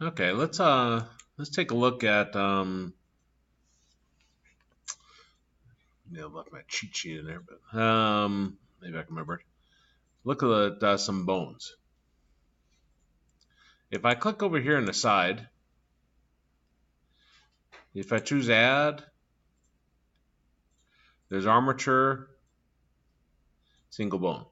Okay, let's take a look at I left my cheat sheet in there, but maybe I can remember it. Look at some bones. If I click over here on the side, if I choose add, there's armature, single bone.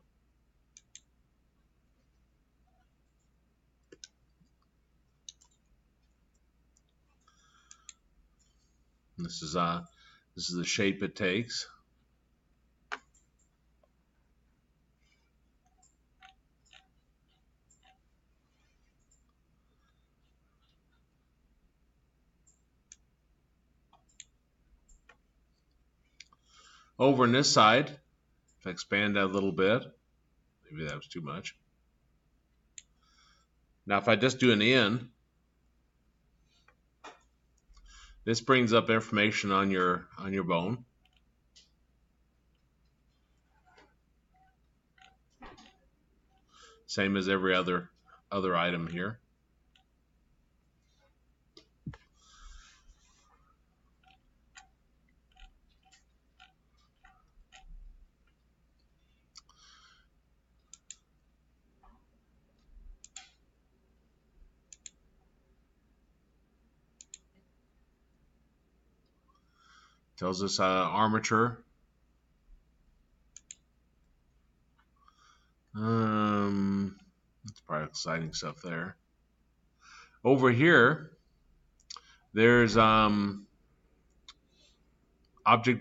And this is the shape it takes. Over on this side, if I expand that a little bit, maybe that was too much. Now if I just do an in, this brings up information on your bone. Same as every other item here. Tells us armature. That's probably exciting stuff there. Over here, there's object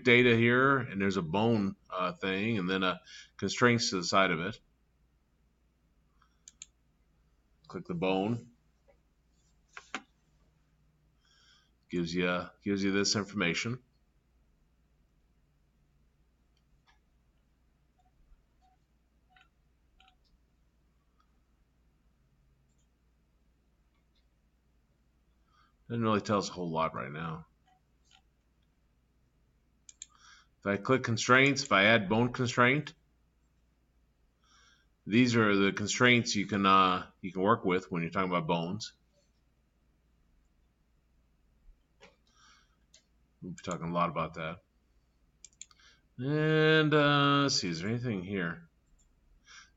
data here, and there's a bone thing, and then constraints to the side of it. Click the bone. Gives you this information. Doesn't really tell us a whole lot right now. If I click constraints, if I add bone constraint, these are the constraints you can work with when you're talking about bones. We'll be talking a lot about that. And let's see, is there anything here?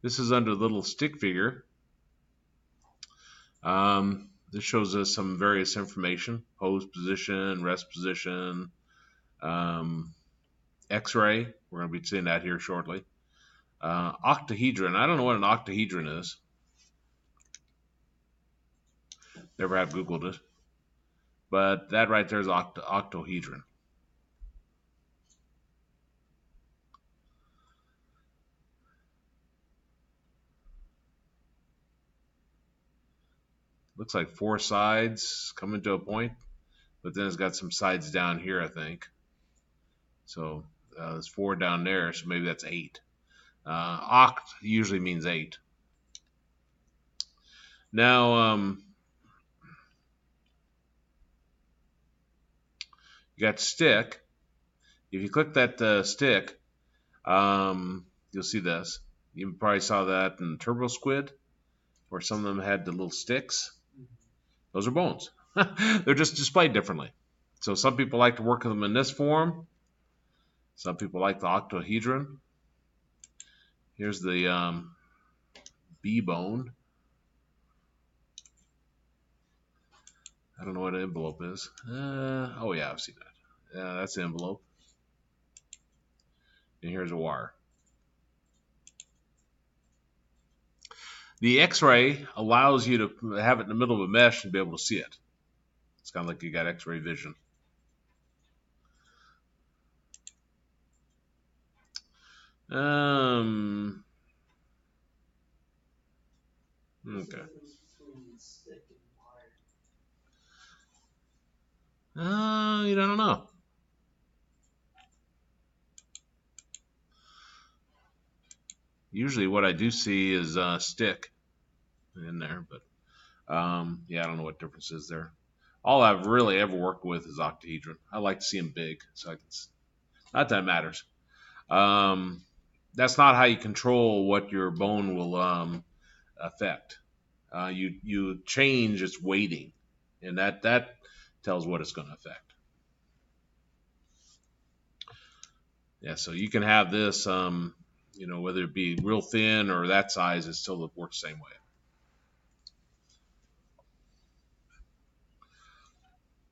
This is under the little stick figure. This shows us some various information: pose position, rest position, X-ray. We're going to be seeing that here shortly. Octahedron. I don't know what an octahedron is. Never have Googled it. But that right there is octahedron. Looks like 4 sides coming to a point, but then it's got some sides down here, I think. So there's 4 down there, so maybe that's 8. Oct usually means 8. Now, you got stick. If you click that stick, you'll see this. You probably saw that in Turbo Squid, where some of them had the little sticks. Those are bones. They're just displayed differently. So some people like to work with them in this form. Some people like the octahedron. Here's the B bone. I don't know what an envelope is. Oh yeah, I've seen that. Yeah, that's the envelope. And here's a wire. The X-ray allows you to have it in the middle of a mesh and be able to see it. It's kind of like you got X-ray vision. Okay. You don't know. Usually what I do see is stick in there, but yeah, I don't know what difference is there. All I've really ever worked with is octahedron. I like to see them big, so not that it matters. That's not how you control what your bone will affect. You change its weighting. and that tells what it's going to affect. Yeah, so you can have this, whether it be real thin or that size, it still works the same way.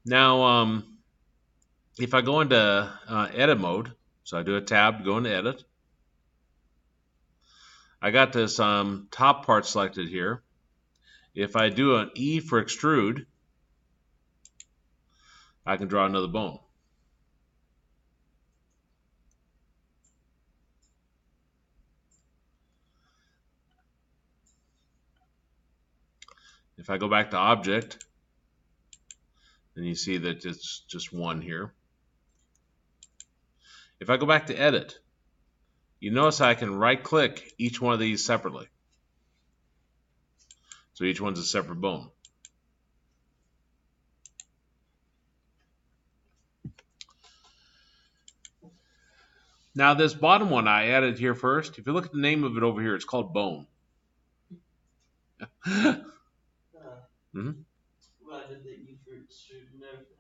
Now, if I go into edit mode, so I do a tab, go into edit. I got this top part selected here. If I do an E for extrude, I can draw another bone. If I go back to object, then you see that it's just one here. If I go back to edit, you notice I can right click each one of these separately. So each one's a separate bone. Now this bottom one I added here first. If you look at the name of it over here, it's called bone. Mm-hmm. Well, I did the E for extrude and everything.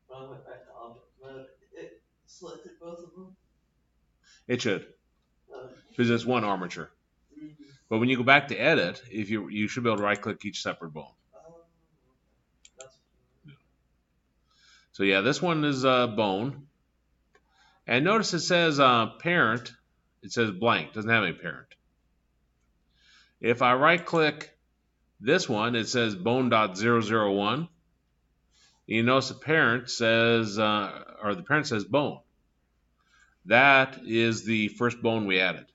But I went back to object mode. It selected both of them. It should, because it's one armature. Mm-hmm. But when you go back to edit, if you should be able to right click each separate bone. So yeah, this one is bone. And notice it says parent. It says blank. Doesn't have any parent. If I right click this one, it says bone.001. You notice the parent says, the parent says bone. That is the first bone we added.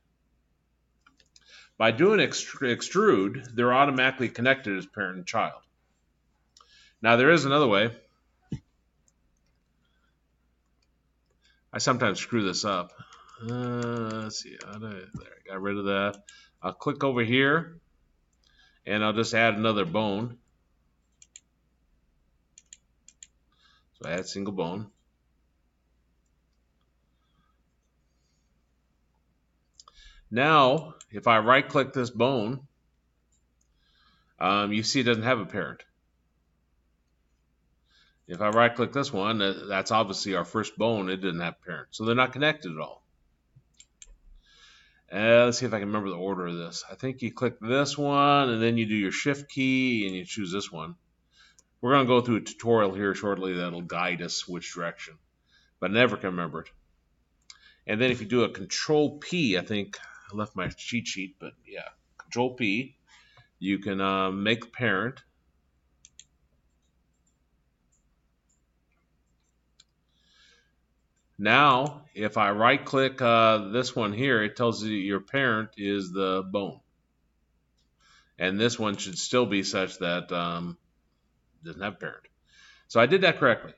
By doing extrude, they're automatically connected as parent and child. Now there is another way. I sometimes screw this up. Let's see. There, I got rid of that. I'll click over here, and I'll just add another bone. So I add single bone. Now, if I right-click this bone, you see it doesn't have a parent. If I right-click this one, that's obviously our first bone. It didn't have a parent. So they're not connected at all. Let's see if I can remember the order of this. I think you click this one, and then you do your shift key, and you choose this one. We're going to go through a tutorial here shortly that'll guide us which direction. But I never can remember it. And then if you do a Control P, I think I left my cheat sheet, but yeah, Control P, you can make the parent. Now, if I right-click this one here, it tells you your parent is the bone. And this one should still be such that doesn't have a parent. So I did that correctly.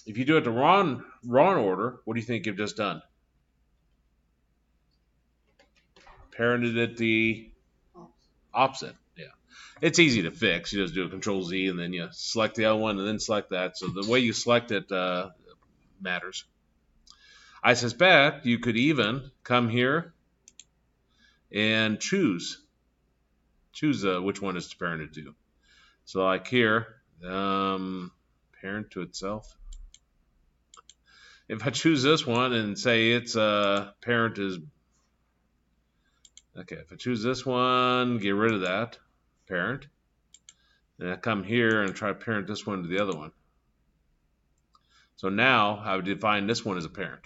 If you do it the wrong order, what do you think you've just done? Parented it the opposite. Yeah. It's easy to fix. You just do a Control Z and then you select the other one and then select that. So the way you select it matters. I suspect you could even come here and choose which one is parented to. So like here, parent to itself. If I choose this one and say its parent is, okay, if I choose this one, get rid of that parent, and I come here and try to parent this one to the other one. So now I would define this one as a parent.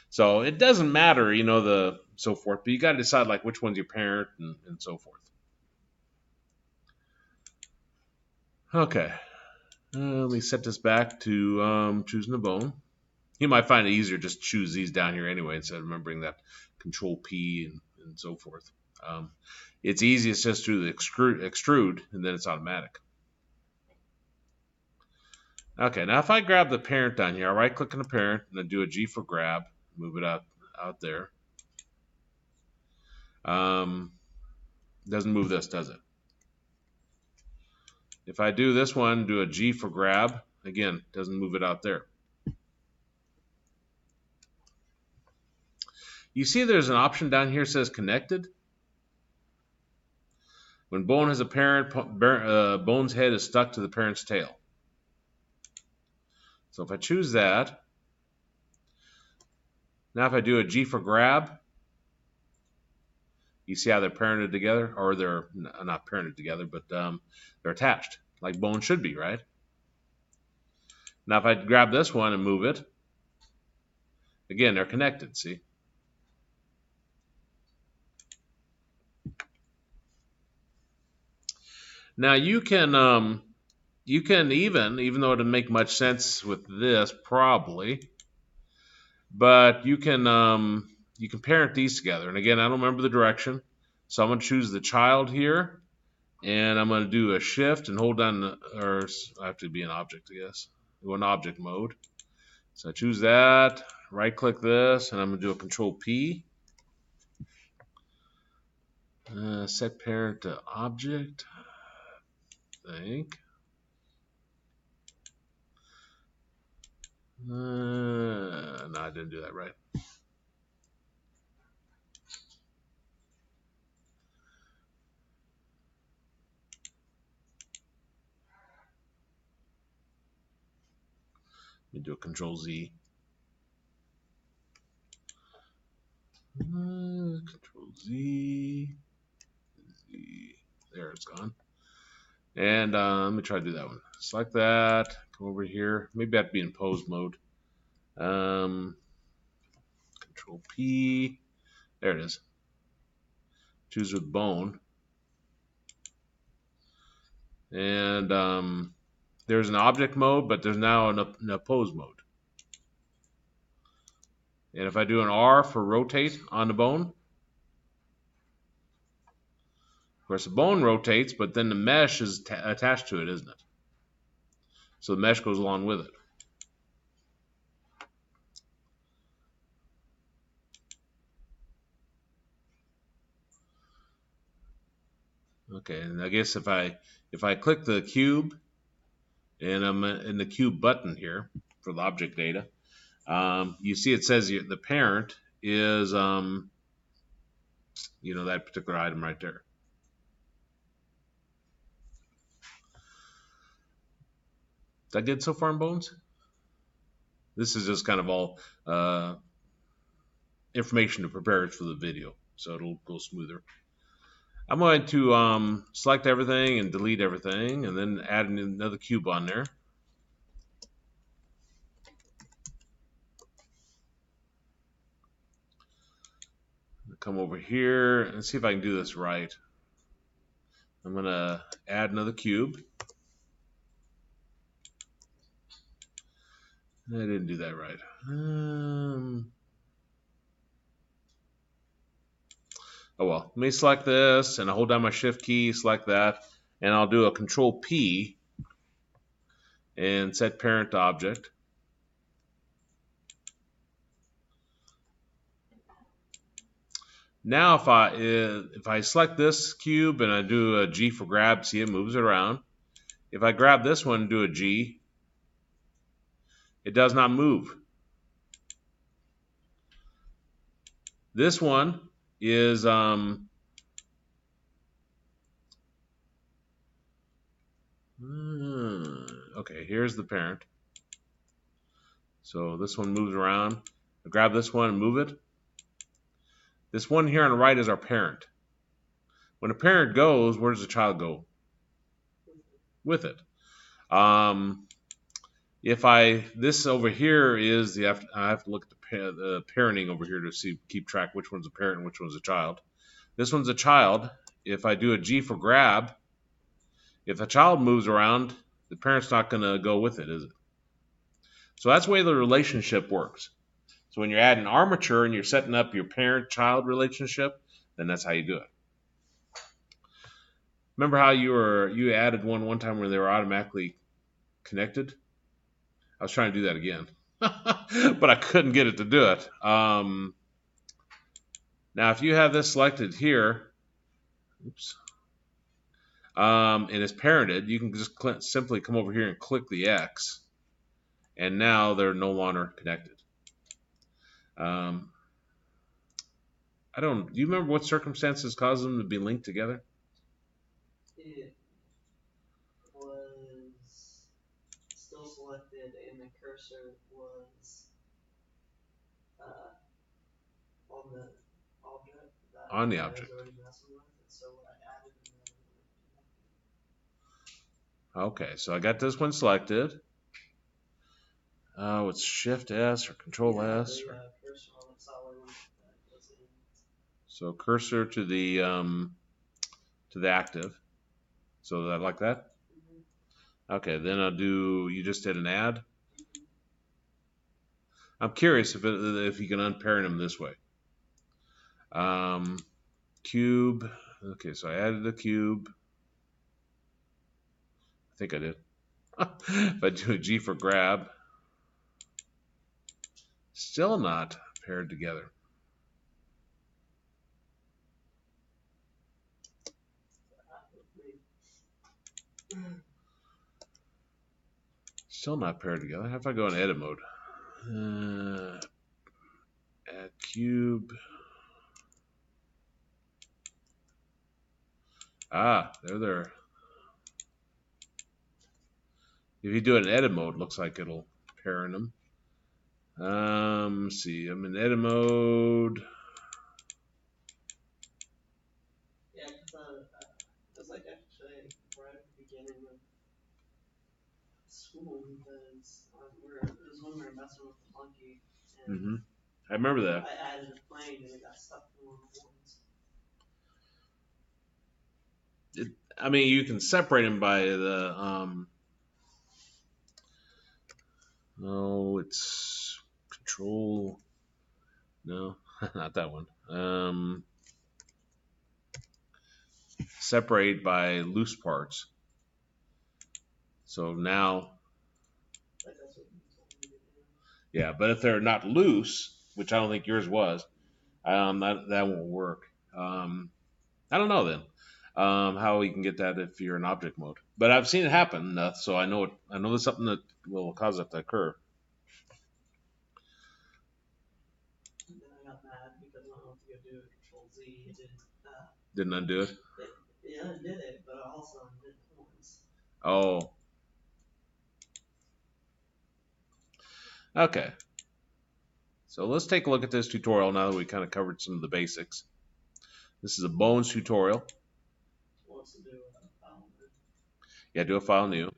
So it doesn't matter, the so forth, but you got to decide like which one's your parent and so forth. Okay, let me set this back to choosing the bone. You might find it easier just to choose these down here anyway instead of remembering that Control P and so forth. It's easiest just to extrude and then it's automatic. Okay, now if I grab the parent down here, I right click on the parent and then do a G for grab, move it out there. Doesn't move this, does it? If I do this one, do a G for grab, again, doesn't move it out there. You see there's an option down here that says connected. When bone has a parent, bone's head is stuck to the parent's tail. So if I choose that, now if I do a G for grab, you see how they're parented together, or they're not parented together, but they're attached, like bone should be, right? Now if I grab this one and move it, again, they're connected, see? Now you can even though it doesn't make much sense with this probably, but you can parent these together. And again, I don't remember the direction, so I'm going to choose the child here, and I'm going to do a shift and hold down, or I have to be an object, I guess. Go in object mode. So I choose that, right click this, and I'm going to do a control P. Set parent to object, I think. No, I didn't do that right. Let me do a control Z. Control Z. Z. There, it's gone. And let me try to do that one. Select that. Come over here. Maybe I have to be in pose mode. Control P. There it is. Choose with bone. And there's an object mode, but there's now an a pose mode. And if I do an R for rotate on the bone, of course the bone rotates, but then the mesh is attached to it, isn't it? So the mesh goes along with it. Okay, and I guess if I click the cube, and I'm in the cube button here for the object data, you see it says the parent is that particular item right there. Is that good so far in Bones? This is just kind of all information to prepare it for the video, so it'll go smoother. I'm going to select everything and delete everything, and then add another cube on there. Come over here and see if I can do this right. I'm going to add another cube. I didn't do that right. Oh well, let me select this, and I hold down my shift key, select that, and I'll do a control P and set parent to object. Now if I select this cube and I do a G for grab, see it moves it around. If I grab this one and do a G, it does not move. This one is okay, here's the parent. So this one moves around. I grab this one and move it. This one here on the right is our parent. When a parent goes, where does the child go? With it. This over here is I have to look at the parenting over here to keep track which one's a parent and which one's a child. This one's a child. If I do a G for grab, if a child moves around, the parent's not going to go with it, is it? So that's the way the relationship works. So when you're adding armature and you're setting up your parent-child relationship, then that's how you do it. Remember how you added one time where they were automatically connected? I was trying to do that again, but I couldn't get it to do it. Now, if you have this selected here, oops, and it's parented, you can just simply come over here and click the X, and now they're no longer connected. Do you remember what circumstances caused them to be linked together? it was still selected and the cursor was on the object that On the I object. was already messing with, and so what I added and then Okay, so I got this one selected. It's Shift S or Control S. the cursor on the solid that goes in. So cursor to the active. So that like that. Okay, then I'll do. You just did an add. I'm curious if you can unparent them this way. Cube. Okay, so I added a cube. I think I did. If I do a G for grab, still not paired together. Still not paired together. How if I go in edit mode? Add cube. There. If you do it in edit mode, looks like it'll pair in them. Let's see, I'm in edit mode. Yeah, because it was like actually right at the beginning of school because it was when we were messing with the monkey. And I remember that. I added a plane and it got stuck in one of the ones. I mean, you can separate them by the no, it's control. No, not that one. Separate by loose parts. So now, Like that's what you told me to do. yeah, but if they're not loose, which I don't think yours was, that won't work. I don't know then how you can get that if you're in object mode. But I've seen it happen, so I know there's something that will cause it to occur. And then I got mad because I went to go do a Control Z. It didn't. Didn't undo it. Yeah, it did it, but I also undid it once. Oh. Okay. So let's take a look at this tutorial now that we kind of covered some of the basics. This is a Bones tutorial. Wants to do a file new. Yeah, do a file new.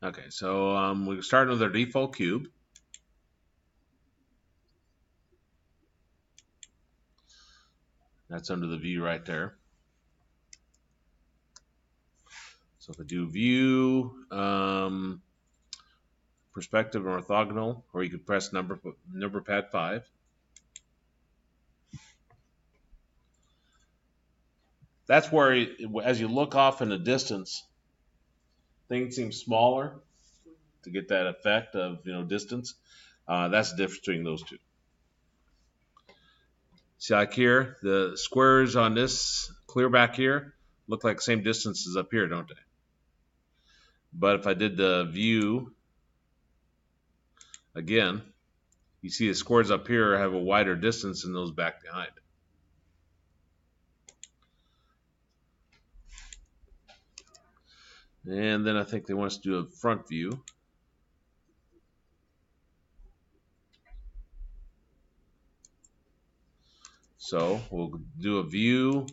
Okay, so we're starting with our default cube. That's under the view right there. So if I do view, perspective and orthogonal, or you could press number pad 5. That's where, as you look off in the distance, things seem smaller to get that effect of distance. That's the difference between those two. See, like here, the squares on this clear back here look like the same distance as up here, don't they? But if I did the view again, you see the squares up here have a wider distance than those back behind. And then I think they want us to do a front view. So we'll do a view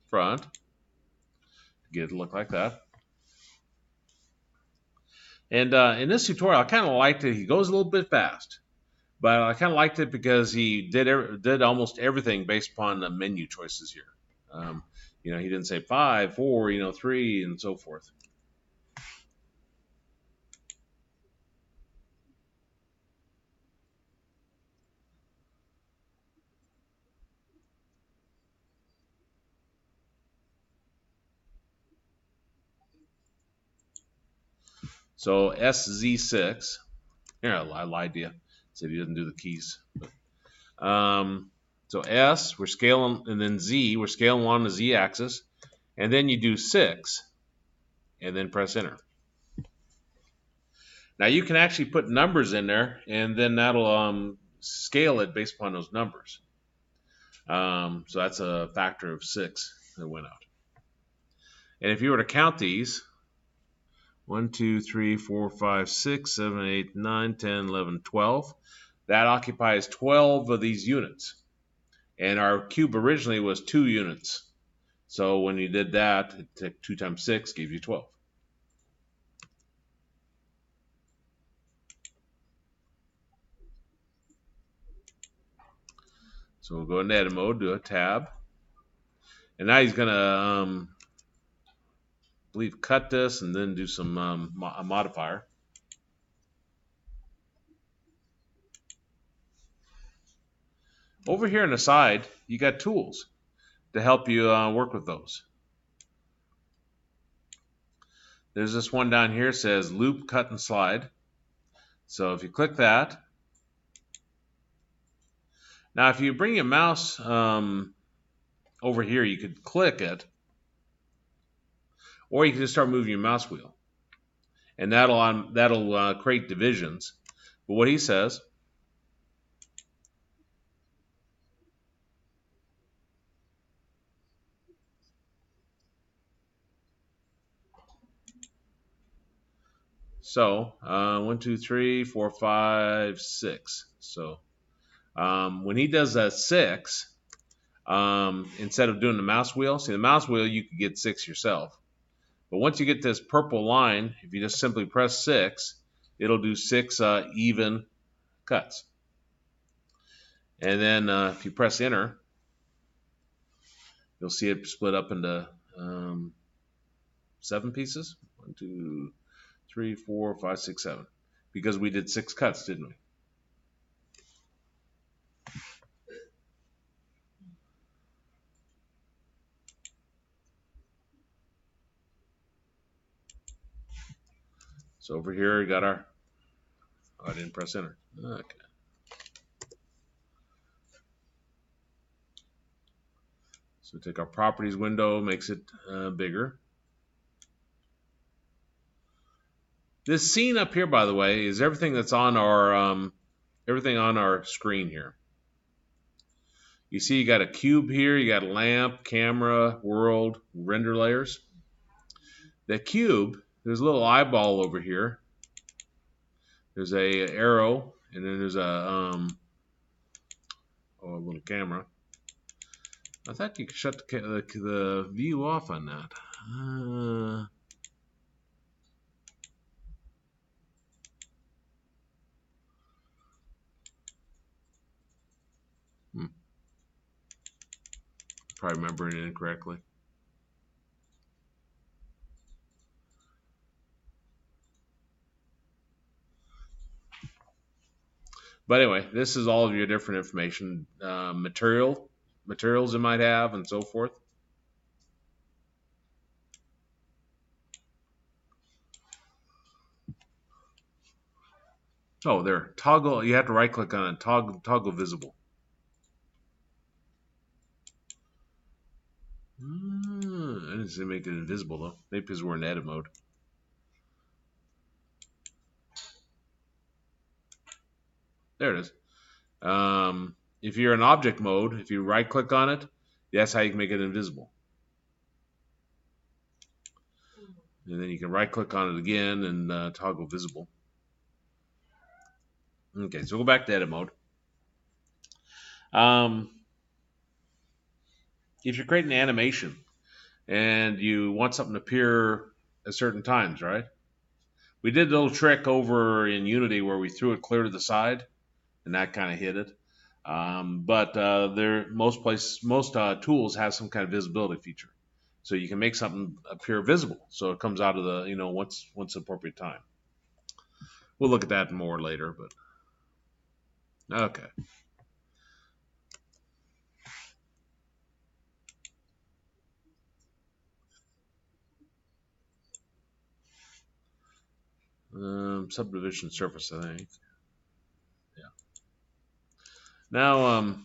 front, get it to look like that. And in this tutorial, I kind of liked it. He goes a little bit fast, but I kind of liked it because he did almost everything based upon the menu choices here. He didn't say 5, 4, 3, and so forth. So SZ6. Here, I lied to you. Said he doesn't do the keys. So S, we're scaling, and then Z, we're scaling along the Z axis. And then you do 6, and then press enter. Now you can actually put numbers in there, and then that'll scale it based upon those numbers. So that's a factor of 6 that went out. And if you were to count these, 1, 2, 3, 4, 5, 6, 7, 8, 9, 10, 11, 12, that occupies 12 of these units. And our cube originally was 2 units. So when you did that, it took 2 times 6, gave you 12. So we'll go into edit mode, do a tab. And now he's going to, I believe, cut this and then do some a modifier. Over here on the side, you got tools to help you work with those. There's this one down here that says loop, cut, and slide. So if you click that, now if you bring your mouse over here, you could click it, or you can just start moving your mouse wheel, and that'll create divisions. But what he says, so 1, 2, 3, 4, 5, 6. So when he does a 6, instead of doing the mouse wheel, see the mouse wheel you could get 6 yourself. But once you get this purple line, if you just simply press 6, it'll do 6 even cuts. And then if you press enter, you'll see it split up into 7 pieces. 1, 2, 3, 4, 5, 6, 7. Because we did 6 cuts, didn't we? So over here we got our, I didn't press enter. Okay. So take our properties window, makes it bigger. This scene up here, by the way, is everything that's on our screen here. You see you got a cube here, you got a lamp, camera, world, render layers. The cube, there's a little eyeball over here. There's a arrow, and then there's a little camera. I thought you could shut the view off on that. Probably remembering it incorrectly. But anyway, this is all of your different information, materials you might have, and so forth. Oh, there, toggle. You have to right click on it. Toggle visible. I didn't say make it invisible though. Maybe because we're in edit mode. There it is. If you're in object mode, if you right click on it, that's how you can make it invisible. And then you can right click on it again and toggle visible. Okay, so we'll go back to edit mode. If you're creating an animation and you want something to appear at certain times, right? We did a little trick over in Unity where we threw it clear to the side, and that kind of hid it. But most tools have some kind of visibility feature. so you can make something appear visible, so it comes out of the, once appropriate time. We'll look at that more later, but okay. Subdivision surface, I think. Yeah. Now,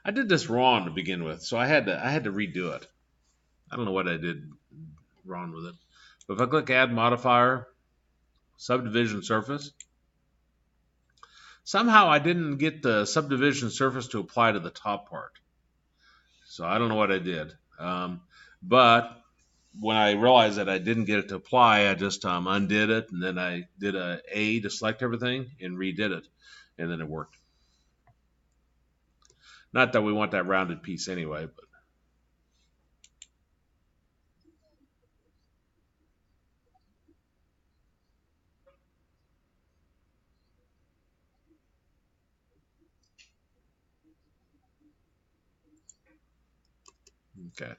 I did this wrong to begin with, so I had to redo it. I don't know what I did wrong with it. But if I click Add Modifier, Subdivision Surface, somehow I didn't get the subdivision surface to apply to the top part. So I don't know what I did. But when I realized that I didn't get it to apply, I just undid it, and then I did A to select everything and redid it, and then it worked. Not that we want that rounded piece anyway, but okay.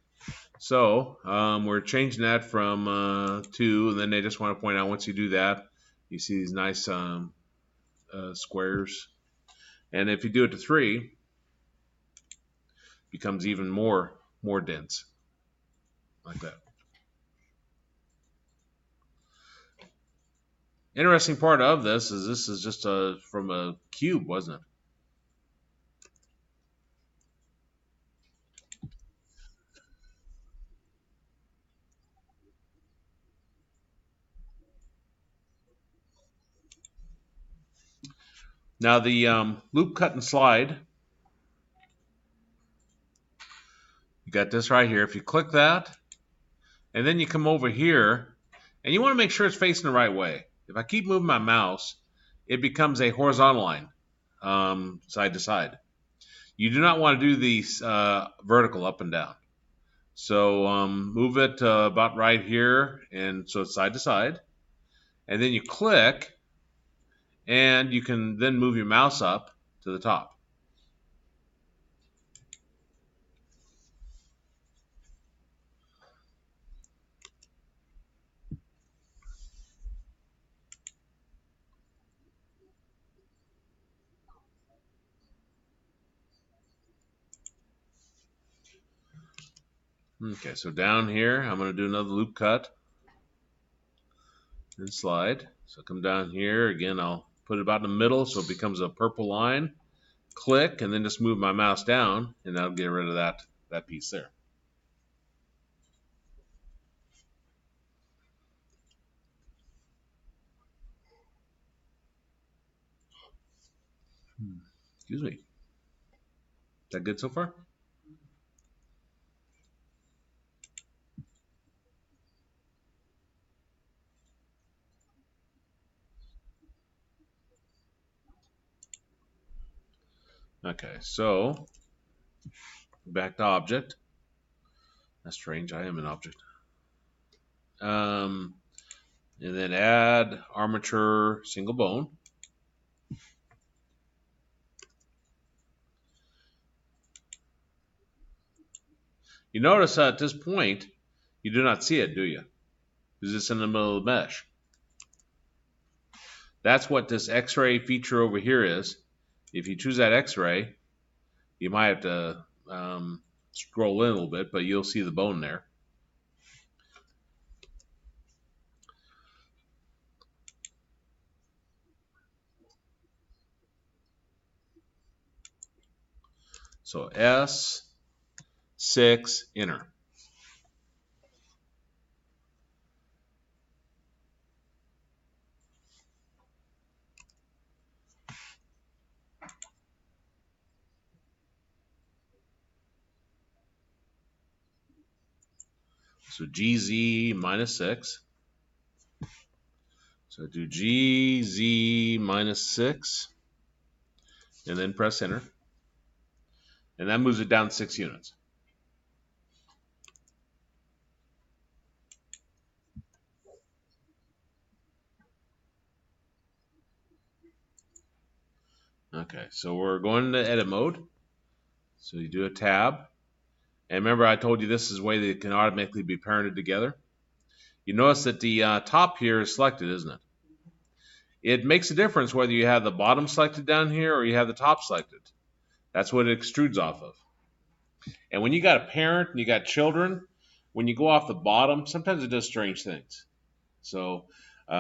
So we're changing that from 2, and then they just want to point out once you do that, you see these nice squares. And if you do it to 3, it becomes even more dense, like that. Interesting part of this is just from a cube, wasn't it? Now the loop cut and slide, you got this right here. If you click that, and then you come over here, and you want to make sure it's facing the right way. If I keep moving my mouse, it becomes a horizontal line, side to side. You do not want to do these vertical up and down. So move it about right here, and so it's side to side. And then you click, and you can then move your mouse up to the top. Okay, so down here, I'm going to do another loop cut and slide. So come down here, again, I'll put it about in the middle so it becomes a purple line. Click, and then just move my mouse down, and that'll get rid of that piece there. Excuse me. Is that good so far? Okay, so back to object. That's strange. I am an object. And then add armature single bone. You notice at this point, you do not see it, do you? Because it's in the middle of the mesh. That's what this X-ray feature over here is. If you choose that X-ray, you might have to scroll in a little bit, but you'll see the bone there. So S6, enter. So GZ minus 6. So do GZ minus 6, and then press enter. And that moves it down 6 units. Okay, so we're going to edit mode. So you do a tab, And remember I told you this is the way they can automatically be parented together. You notice that the top here is selected, isn't it? It makes a difference whether you have the bottom selected down here or you have the top selected. That's what it extrudes off of. And when you got a parent and you got children, when you go off the bottom, sometimes it does strange things. So it's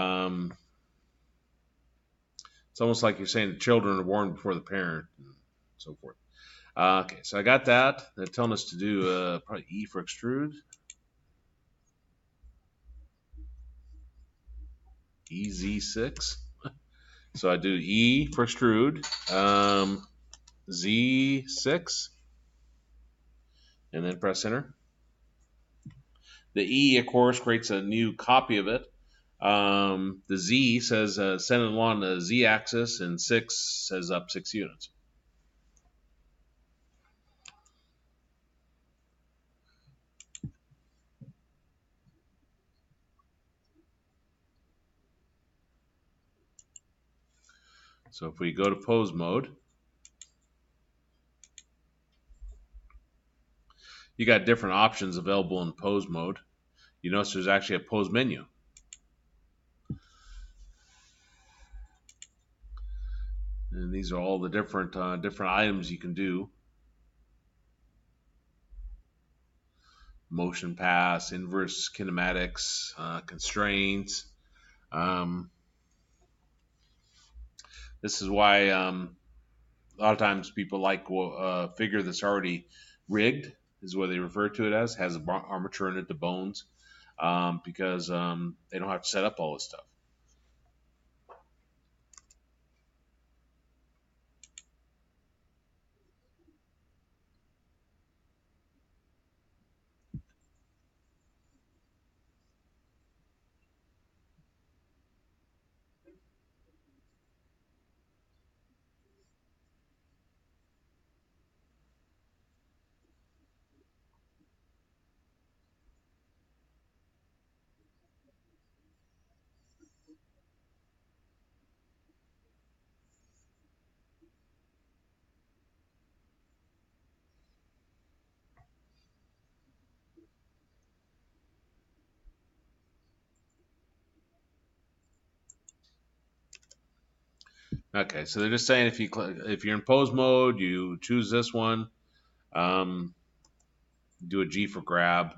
almost like you're saying the children are born before the parent and so forth. Okay, so I got that. They're telling us to do probably E for extrude. EZ6. So I do E for extrude, Z6, and then press enter. The E, of course, creates a new copy of it. The Z says send it along the Z axis, and 6 says up 6 units. So if we go to pose mode, you got different options available in pose mode. You notice there's actually a pose menu. And these are all the different items you can do. Motion pass, inverse kinematics, constraints. This is why a lot of times people like a figure that's already rigged, is what they refer to it as, has armature in it, the bones, because they don't have to set up all this stuff. Okay, so they're just saying if you're in pose mode, you choose this one, do a G for grab.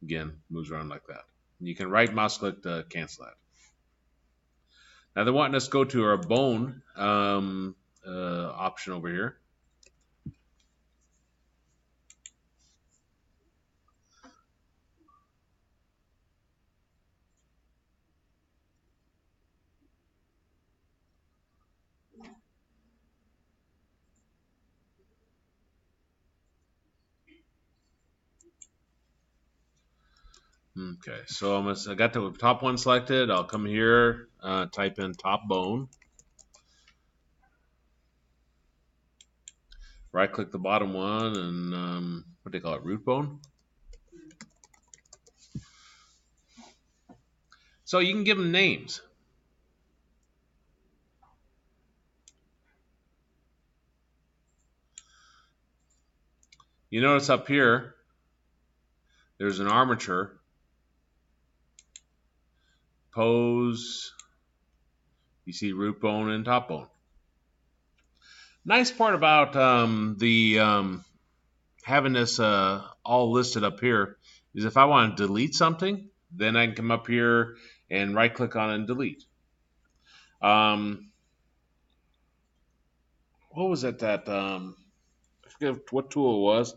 Again, moves around like that. You can right mouse click to cancel that. Now they're wanting us to go to our bone option over here. Okay, so I got the top one selected. I'll come here, type in top bone. Right click the bottom one and what do they call it, root bone? So you can give them names. You notice up here, there's an armature, pose, you see root bone and top bone. Nice part about having this all listed up here is if I want to delete something, then I can come up here and right click on it and delete. What was it that I forget what tool it was.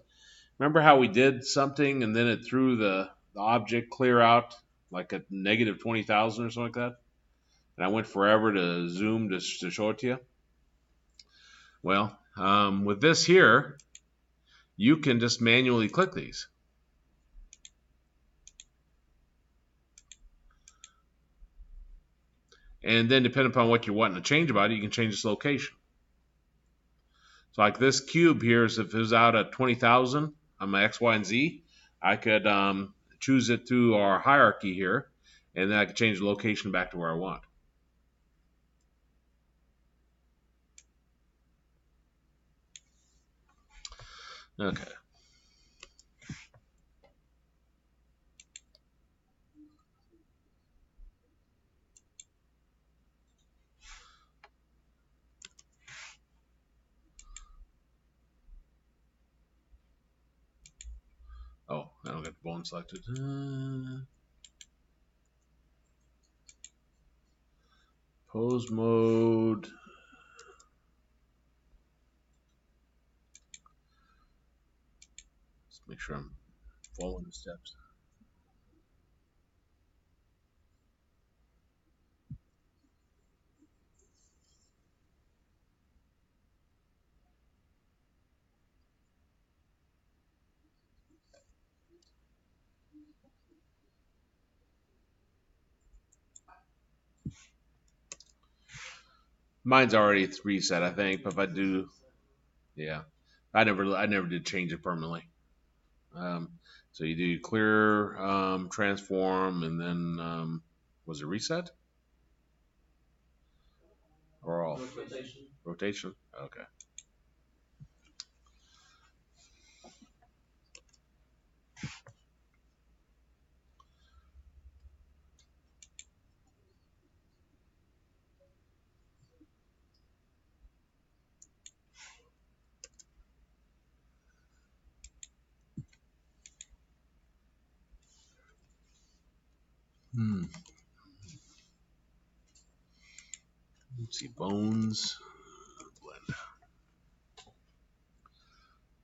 Remember how we did something and then it threw the object clear out like at negative 20,000 or something like that? And I went forever to zoom to show it to you. Well, with this here, you can just manually click these. And then depending upon what you're wanting to change about it, you can change its location. So like this cube here, is if it was out at 20,000 on my X, Y, and Z, I could choose it through our hierarchy here, and then I could change the location back to where I want. Okay. got the bone selected. Pose mode. Let's make sure I'm following the steps. Mine's already reset, I think, but if I do, yeah, I never did change it permanently. So you do clear, transform, and then was it reset or all Rotation. rotation? Okay. Let's see, bones. Blend.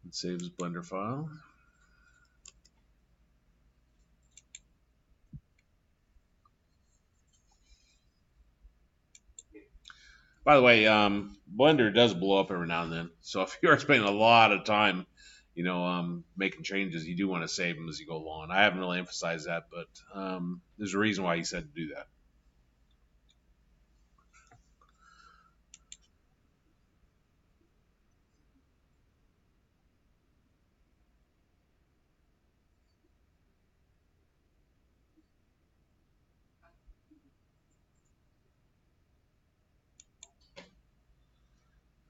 It saves Blender file. By the way, Blender does blow up every now and then. So if you're spending a lot of time, making changes, you do want to save them as you go along. I haven't really emphasized that, but there's a reason why he said to do that.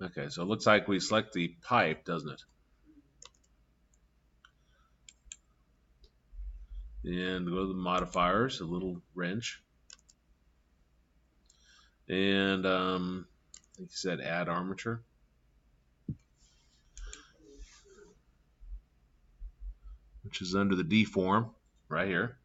Okay, so it looks like we select the pipe, doesn't it? And go to the modifiers, a little wrench. And I think you said add armature. Which is under the deform right here.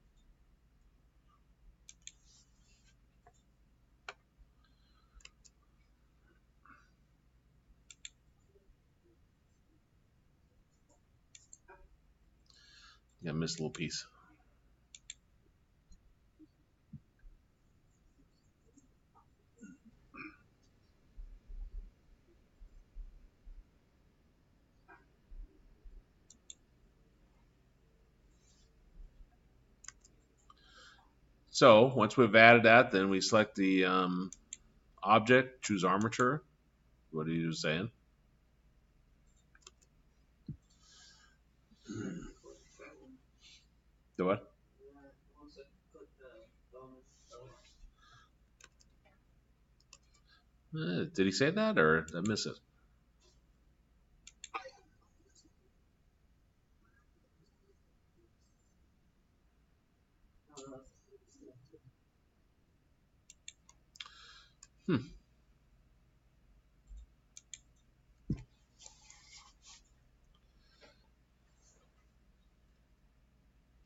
Yeah, missed a little piece. So once we've added that, then we select the object, choose armature. What are you saying? The what? Did he say that, or did I miss it?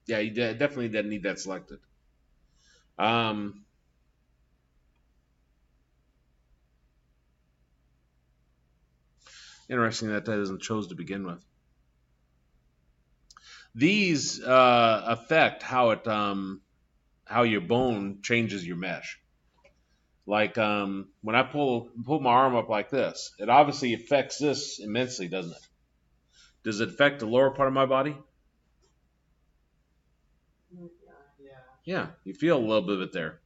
Yeah, you definitely didn't need that selected. Interesting that isn't chose to begin with. These affect how your bone changes your mesh. Like when I pull my arm up like this, it obviously affects this immensely, doesn't it? Does it affect the lower part of my body? Yeah, you feel a little bit of it there,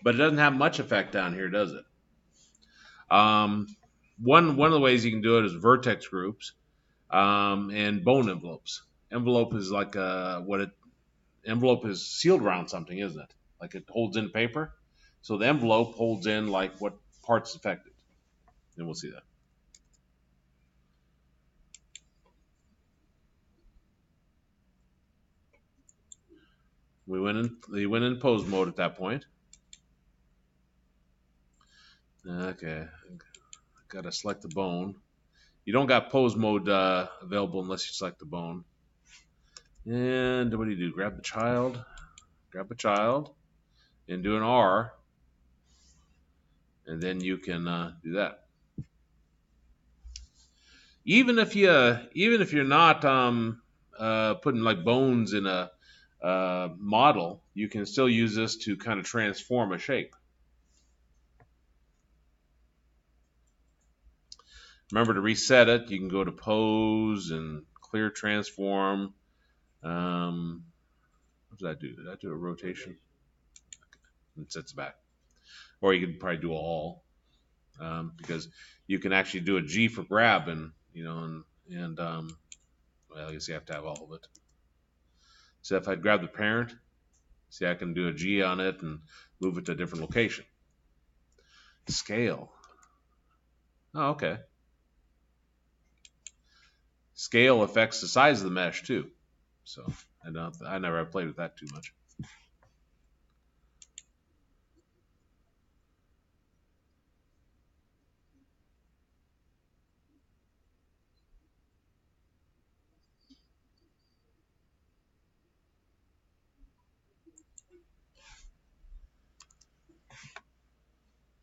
but it doesn't have much effect down here, does it? Um, one of the ways you can do it is vertex groups and bone envelopes. Envelope is like envelope is sealed around something, isn't it? Like it holds in paper. So the envelope holds in like what part's affected, and we'll see that. They went in pose mode at that point. Okay, gotta select the bone. You don't got pose mode available unless you select the bone. And what do? Grab the child, and do an R, and then you can do that. Even if you're not putting like bones in a model, you can still use this to kind of transform a shape. Remember to reset it. You can go to pose and clear transform. What did I do? Did I do a rotation? It sets back. Or you could probably do all, because you can actually do a G for grab, and well, I guess you have to have all of it. So if I grab the parent, see, I can do a G on it and move it to a different location. Scale. Oh, okay. Scale affects the size of the mesh too. So I never have played with that too much.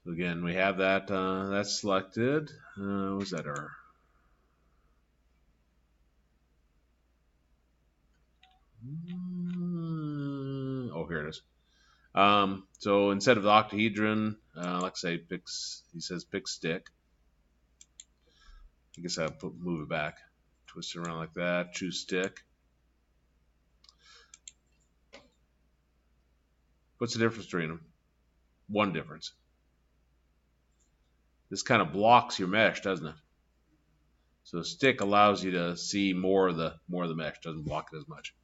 So again, we have that that's selected. Was that our? Oh, here it is. So instead of the octahedron, let's say he says pick stick. I guess I'll move it back, twist it around like that, choose stick. What's the difference between them? One difference. This kind of blocks your mesh, doesn't it? So stick allows you to see more of the mesh, doesn't block it as much.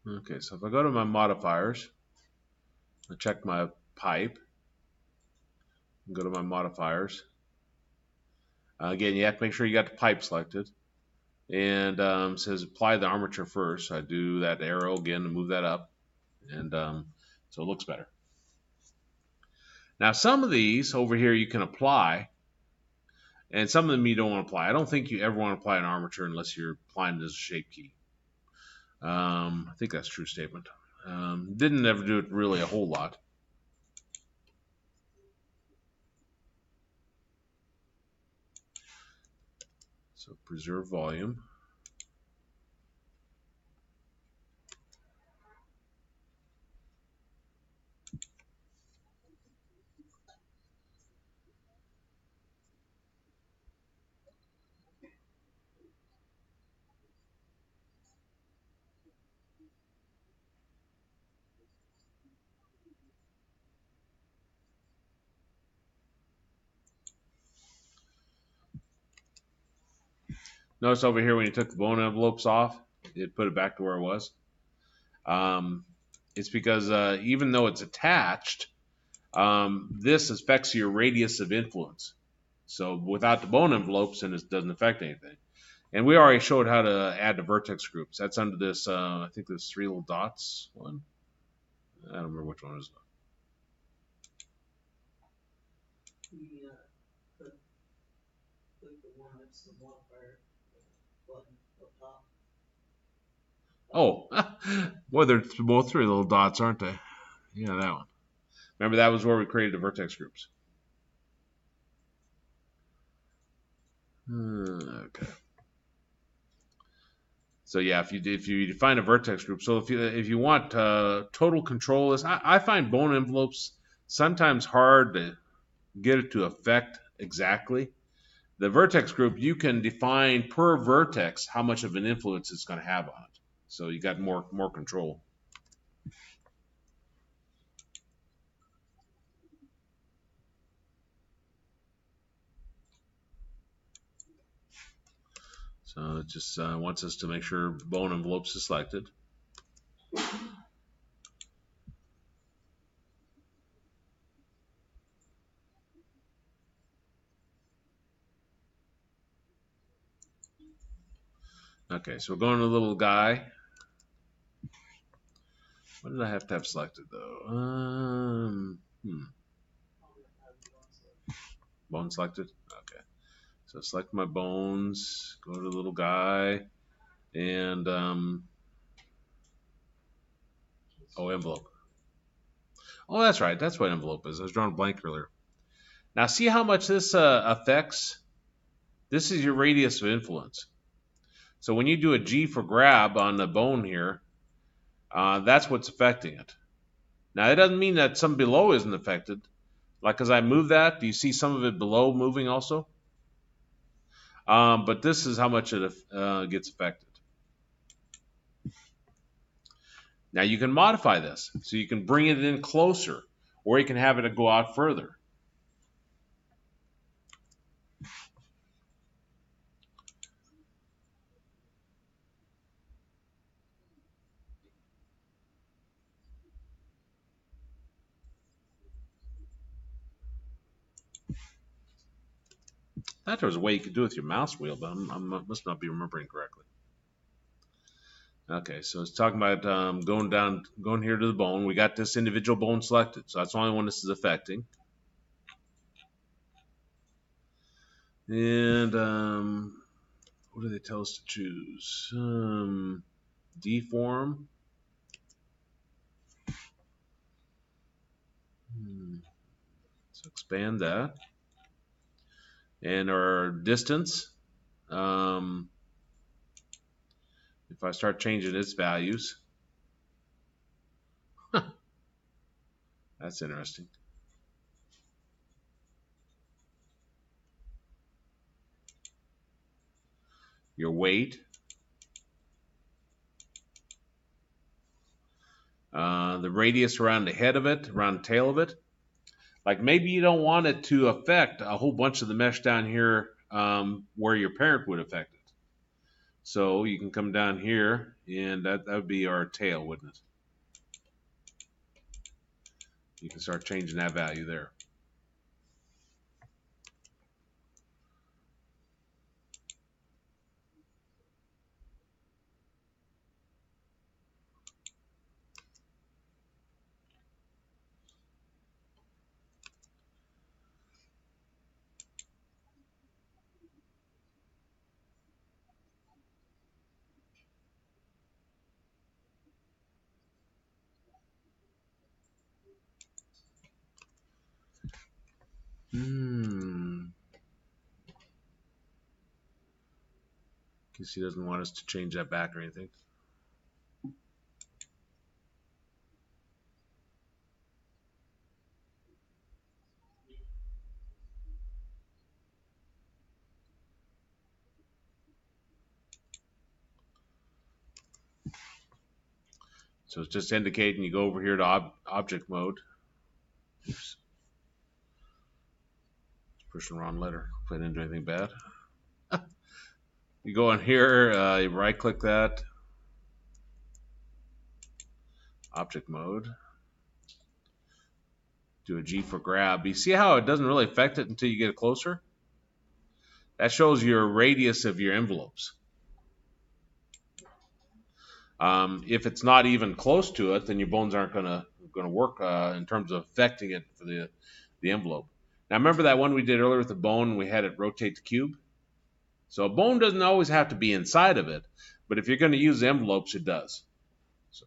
Okay, so if I go to my modifiers, I check my pipe, and go to my modifiers. Again, you have to make sure you got the pipe selected. And it says apply the armature first. So I do that arrow again to move that up. And so it looks better. Now, some of these over here you can apply, and some of them you don't want to apply. I don't think you ever want to apply an armature unless you're applying it as a shape key. I think that's a true statement. Didn't ever do it really a whole lot. So preserve volume. Notice over here when you took the bone envelopes off, it put it back to where it was. It's because even though it's attached, this affects your radius of influence. So without the bone envelopes, then it doesn't affect anything. And we already showed how to add the vertex groups. That's under this, I think there's 3 little dots one. I don't remember which one it is. Click the one next to the modifier button up top. Oh, well, they're both 3 little dots, aren't they? Yeah, that one. Remember, that was where we created the vertex groups. Okay. So yeah, if you define a vertex group, so if you want total control, I find bone envelopes sometimes hard to get it to affect exactly. The vertex group, you can define per vertex how much of an influence it's going to have on it. So you got more control. So it just wants us to make sure bone envelopes is selected. Okay, so we're going to the little guy. What did I have to have selected though? Bone selected. Okay, so select my bones. Go to the little guy, and oh, envelope. Oh, that's right. That's what envelope is. I was drawing a blank earlier. Now, see how much this affects? This is your radius of influence. So when you do a G for grab on the bone here, that's what's affecting it. Now, it doesn't mean that some below isn't affected. Like as I move that, do you see some of it below moving also? But this is how much it gets affected. Now you can modify this. So you can bring it in closer, or you can have it go out further. I thought there was a way you could do it with your mouse wheel, but I must not be remembering correctly. Okay, so it's talking about going here to the bone. We got this individual bone selected, so that's the only one this is affecting. And what do they tell us to choose? Deform. So expand that. And our distance. If I start changing its values. That's interesting. Your weight. The radius around the head of it, around the tail of it. Like maybe you don't want it to affect a whole bunch of the mesh down here where your parent would affect it. So you can come down here, and that would be our tail, wouldn't it? You can start changing that value there. Because he doesn't want us to change that back or anything. So it's just indicating you go over here to object mode. Oops. Pushing the wrong letter. If I didn't do anything bad. You go in here, you right click that. Object mode. Do a G for grab. You see how it doesn't really affect it until you get closer? That shows your radius of your envelopes. If it's not even close to it, then your bones aren't going to work in terms of affecting it for the envelope. Now remember that one we did earlier with the bone, we had it rotate the cube? So a bone doesn't always have to be inside of it, but if you're going to use envelopes, it does. So.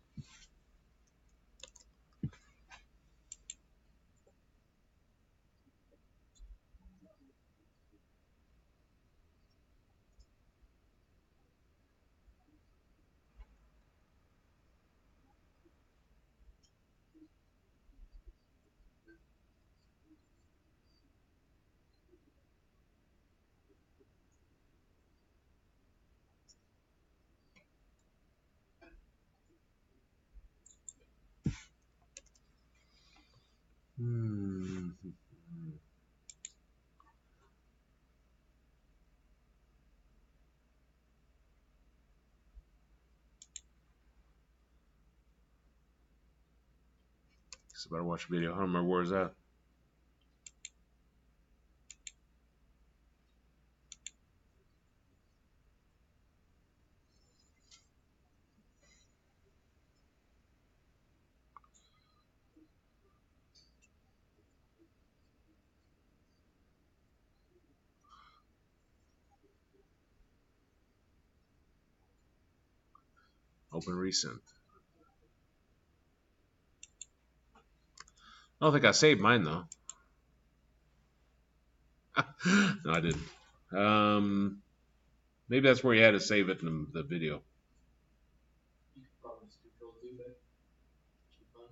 So better watch the video. I don't remember where it's at. Open recent. I don't think I saved mine though. No, I didn't. Maybe that's where you had to save it in the video. You could probably just control Z back. Should be fine.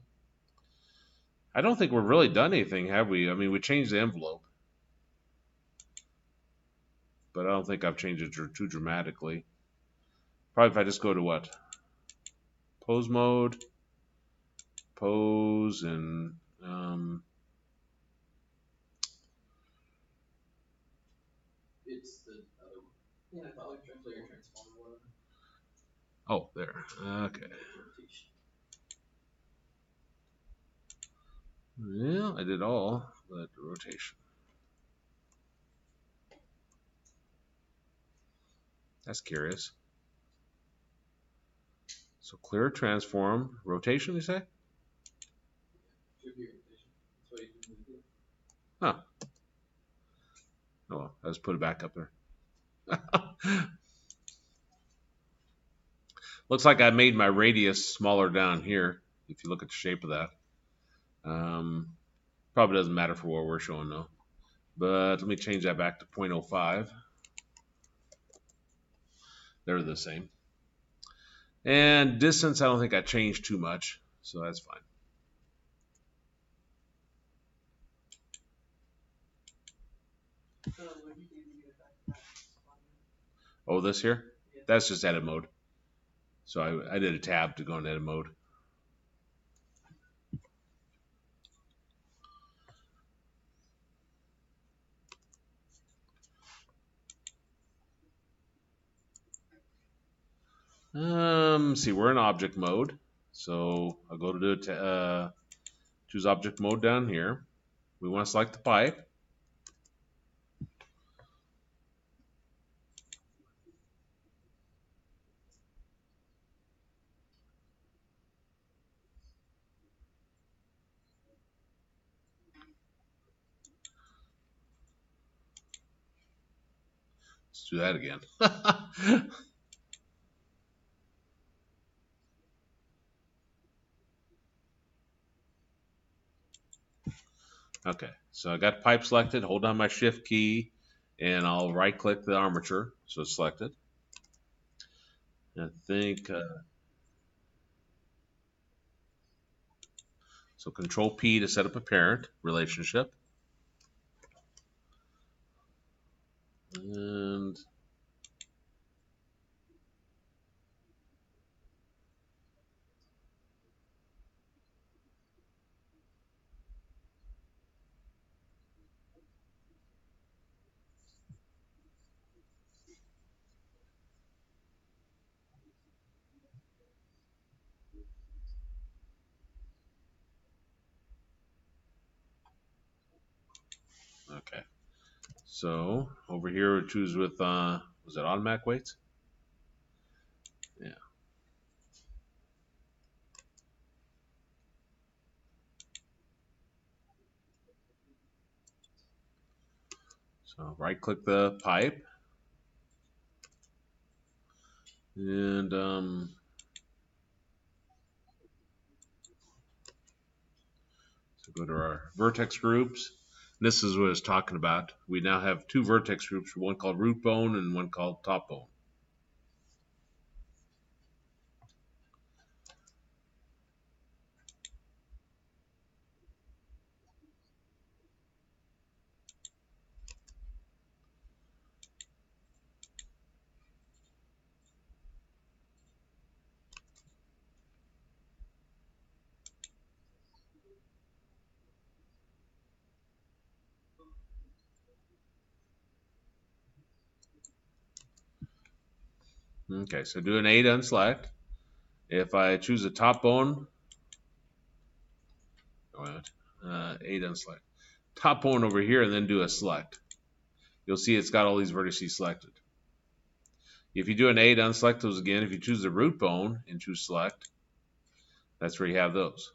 I don't think we've really done anything, have we? I mean, we changed the envelope, but I don't think I've changed it too dramatically. Probably if I just go to what? Pose mode, pose, and It's the other one. Yeah, I thought we tried clear transform one. oh, there. Okay. Rotation. Yeah, I did all but rotation. That's curious. So clear, transform, rotation, you say? Should be rotation. That's what you can do. Huh. Oh, well, I just put it back up there. Looks like I made my radius smaller down here, if you look at the shape of that. Probably doesn't matter for what we're showing though. But let me change that back to 0.05. They're the same. And distance, I don't think I changed too much, so that's fine. Oh, this here? Yeah. That's just edit mode. So I did a tab to go in edit mode. See, we're in object mode. So I'll go to choose object mode down here. We want to select the pipe. Let's do that again. Okay, so I got pipe selected. Hold down my shift key and I'll right click the armature. So it's selected. I think so. Control P to set up a parent relationship. And okay. So over here, we choose with was it automatic weights? Yeah. So right click the pipe and so go to our vertex groups. This is what it's talking about. We now have two vertex groups, one called root bone and one called top bone. Okay, so do an 8 unselect. If I choose a top bone, 8 unselect. Top bone over here and then do a select. You'll see it's got all these vertices selected. If you do an 8 unselect those again, if you choose the root bone and choose select, that's where you have those.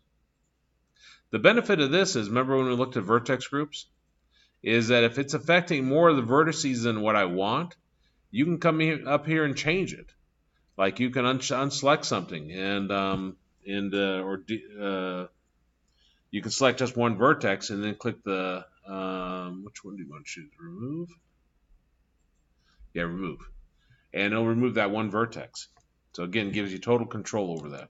The benefit of this is, remember when we looked at vertex groups, is that if it's affecting more of the vertices than what I want, you can come up here and change it. Like you can unselect something or you can select just one vertex and then click the which one do you want to choose? Remove? Yeah, remove. And it'll remove that one vertex. So again, gives you total control over that.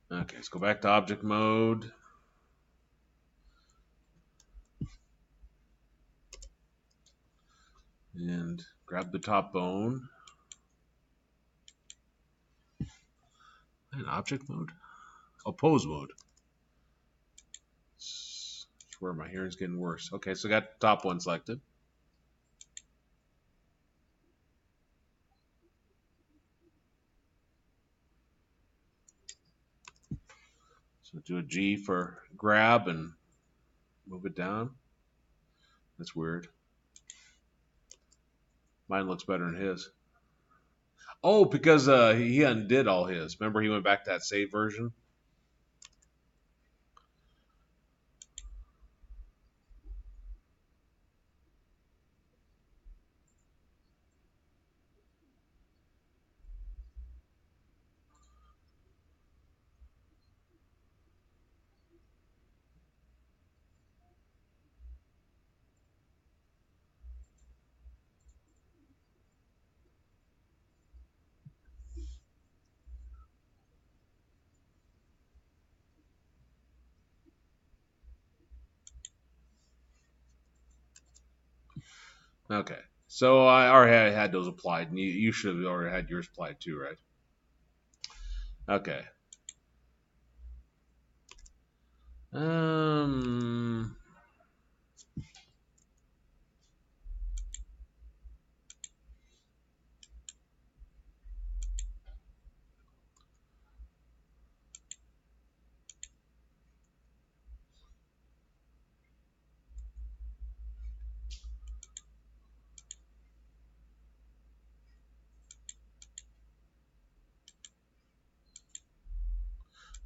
Okay, let's go back to object mode. And grab the top bone. And object mode? Oh, pose mode. I swear my hearing's getting worse. Okay, so I got the top one selected. So do a G for grab and move it down. That's weird. Mine looks better than his. Oh, because he undid all his. Remember he went back to that save version? Okay. So I already had those applied, and you should have already had yours applied too, right? Okay. Um.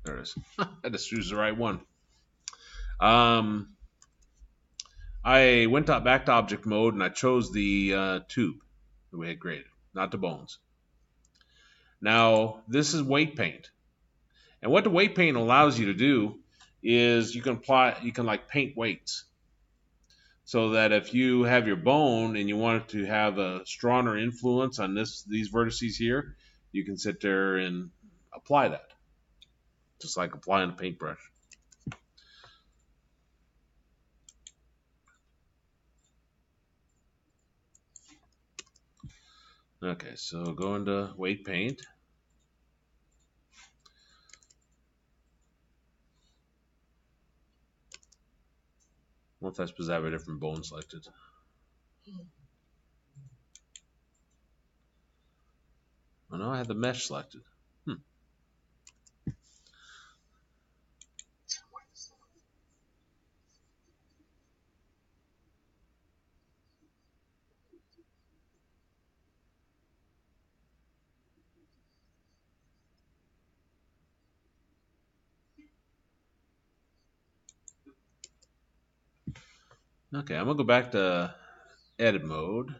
There it is. I just choose the right one. Um. I went back to object mode and I chose the tube that we had graded, not the bones. Now this is weight paint, and what the weight paint allows you to do is you can like paint weights, so that if you have your bone and you want it to have a stronger influence on these vertices here, you can sit there and apply that, just like applying a paintbrush. Okay, so go into weight paint. Well, if that's because I have a different bone selected. Oh no, I have the mesh selected. Okay, I'm gonna go back to edit mode.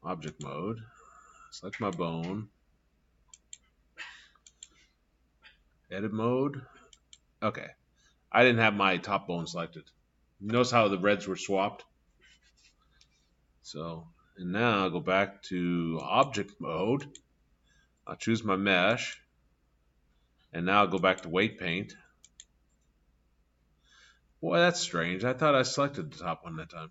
Object mode. Select my bone. Edit mode. Okay. I didn't have my top bone selected. Notice how the reds were swapped? So, and now I'll go back to object mode. I'll choose my mesh. And now I'll go back to weight paint. Boy, that's strange. I thought I selected the top one that time.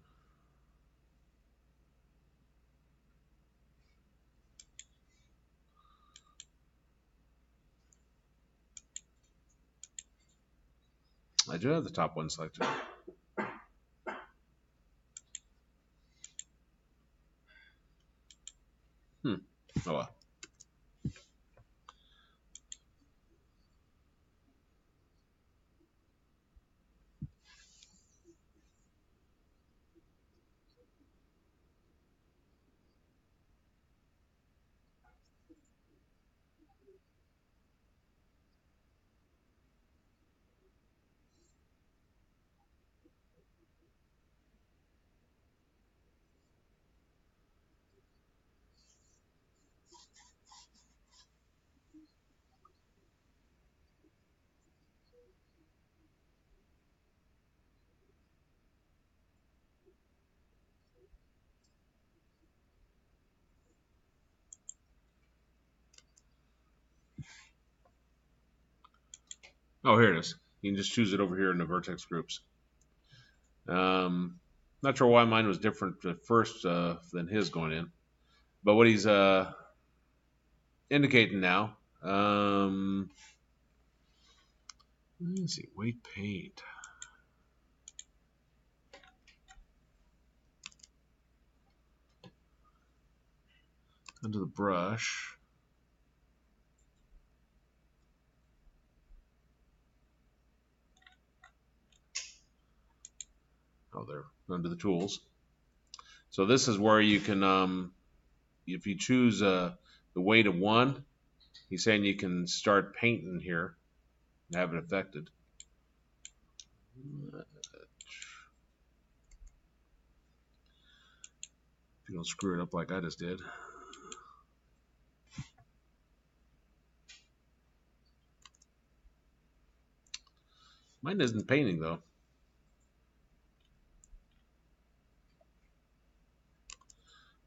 I do have the top one selected. Oh well. Oh, here it is. You can just choose it over here in the vertex groups. Not sure why mine was different at first than his going in, but what he's indicating now. Let's see, weight paint. Under the brush. Oh, there, under the tools. So this is where you can, if you choose the weight of 1, he's saying you can start painting here and have it affected. If you don't screw it up like I just did. Mine isn't painting though.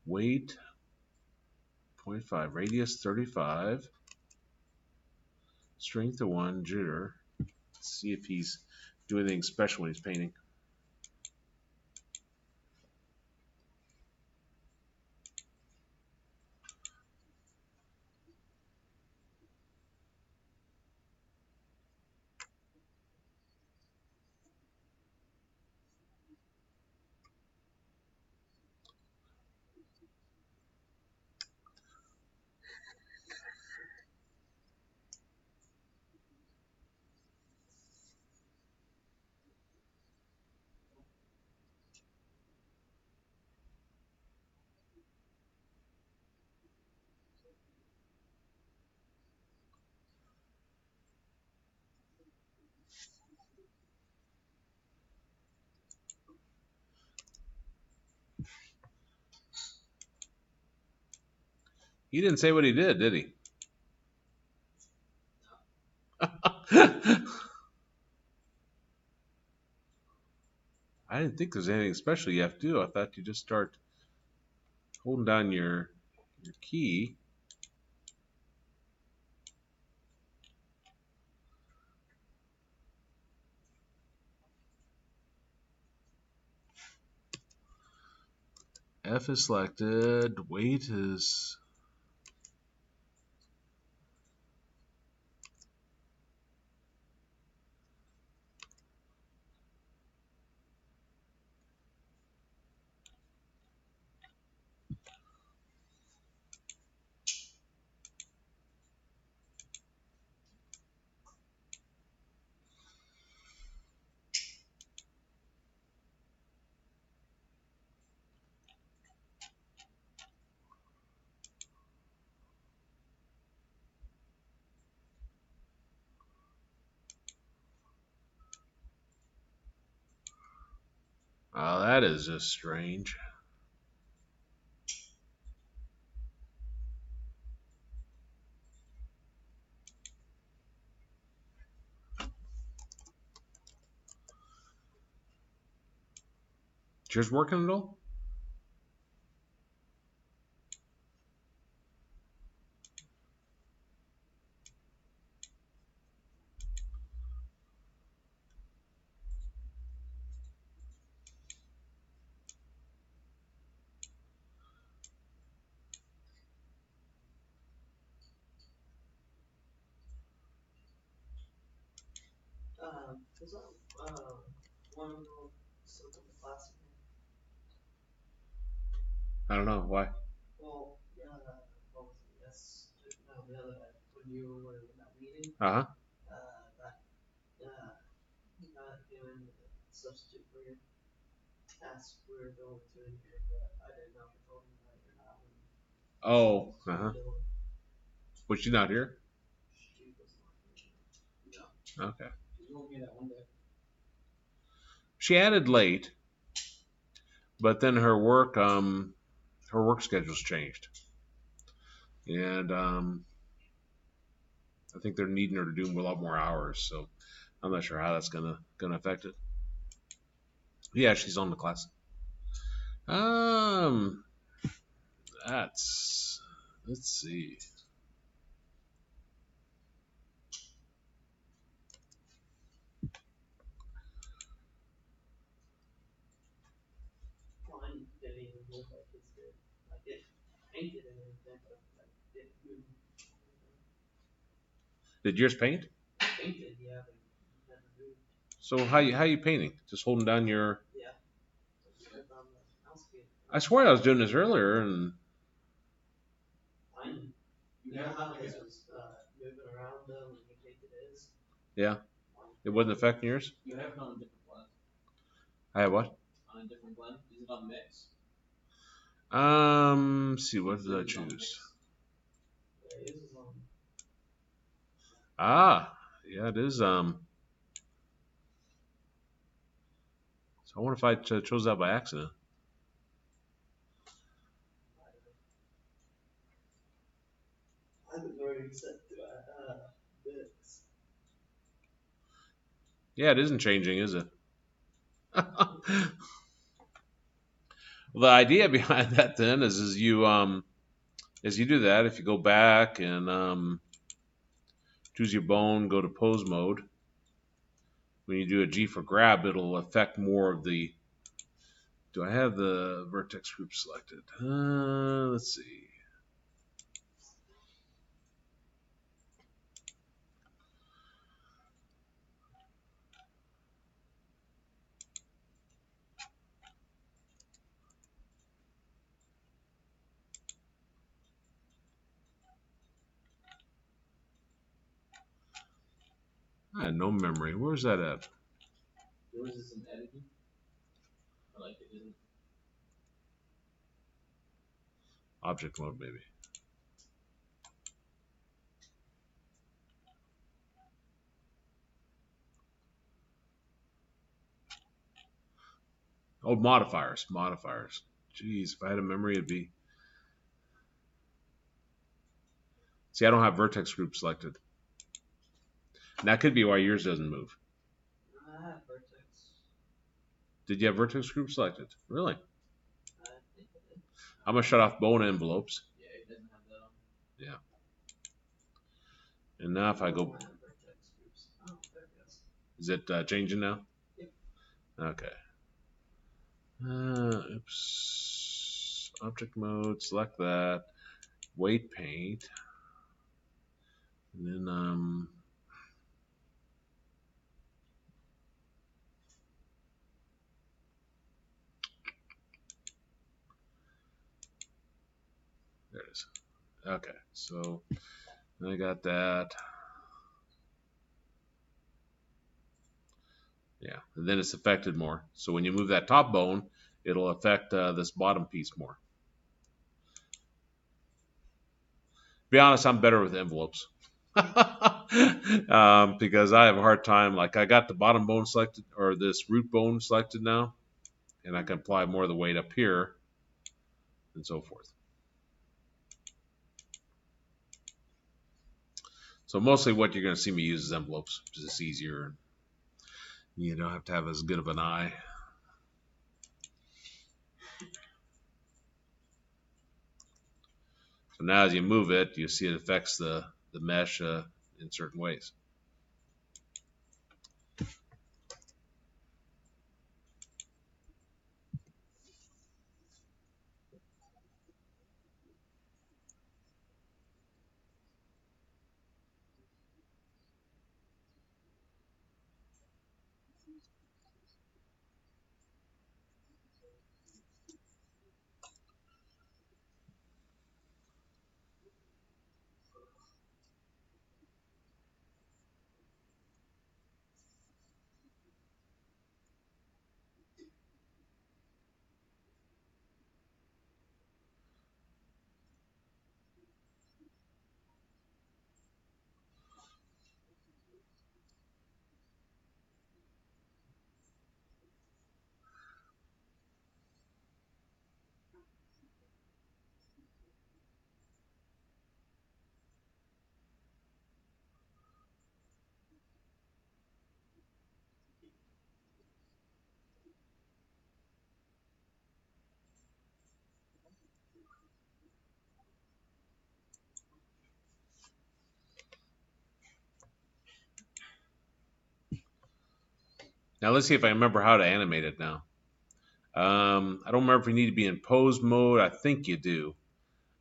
Weight 0.5, radius 35, strength of 1, jitter. Let's see if he's doing anything special when he's painting. He didn't say what he did he? I didn't think there's anything special you have to do. I thought you just start holding down your key. F is selected. Weight is... Oh, that is just strange. Is yours working at all? Is that one will still come to class with me. I don't know why. Well, what was it? Yes, no, the other day when you were in that meeting, Uh huh. that not doing the substitute for your task we were going to in here, but I didn't know if I told him that or not. Oh. Uh When huh. Dylan, Was she not here? she was not here. Okay. She told me that one day. She added late, but then her work schedule's changed, and I think they're needing her to do a lot more hours. So I'm not sure how that's gonna affect it. Yeah, she's on the class. Um, that's let's see. Mine didn't even look like his did. Like it painted and everything, but like it moved. Did yours paint? Painted, yeah, but it never moved. So how you painting? Just holding down your. Yeah. So it's right on the mouse key. I swear I was doing this earlier, and Mine, you know how his was moving around though when you painted his? yeah, it wasn't affecting yours. You have it on a different blend. I had what? On a different blend? Is it on mix? Let's see, what did I choose? Yeah, his is on. Ah, yeah, it is. So I wonder if I chose that by accident. I was already set to mix. Yeah, it isn't changing, is it? Well, the idea behind that then is you do that, if you go back and choose your bone, go to pose mode. When you do a G for grab, it'll affect more of the. Do I have the vertex group selected? Let's see. I had no memory. Where's that at? Yours is in editing? Or like it isn't? Object mode, maybe. Oh, modifiers. Modifiers. Jeez, if I had a memory, it'd be. See, I don't have vertex group selected. And that could be why yours doesn't move. I have vertex. Did you have vertex group selected? Really? I think I did. I'm gonna shut off bone envelopes. Yeah, it doesn't have that on. Yeah. And now if I go, I have vertex groups. Oh, there it goes. is it changing now? Yep. Okay. Oops. Object mode. Select that. Weight paint. And then there it is. Okay. So I got that. Yeah, and then it's affected more. So when you move that top bone, it'll affect this bottom piece more. Be honest, I'm better with envelopes. Because I have a hard time. Like I got the bottom bone selected, or this root bone selected now, and I can apply more of the weight up here, and so forth. So mostly what you're going to see me use is envelopes, because it's easier. You don't have to have as good of an eye. So now as you move it, you see it affects the mesh in certain ways. Now let's see if I remember how to animate it now. I don't remember if you need to be in pose mode. I think you do.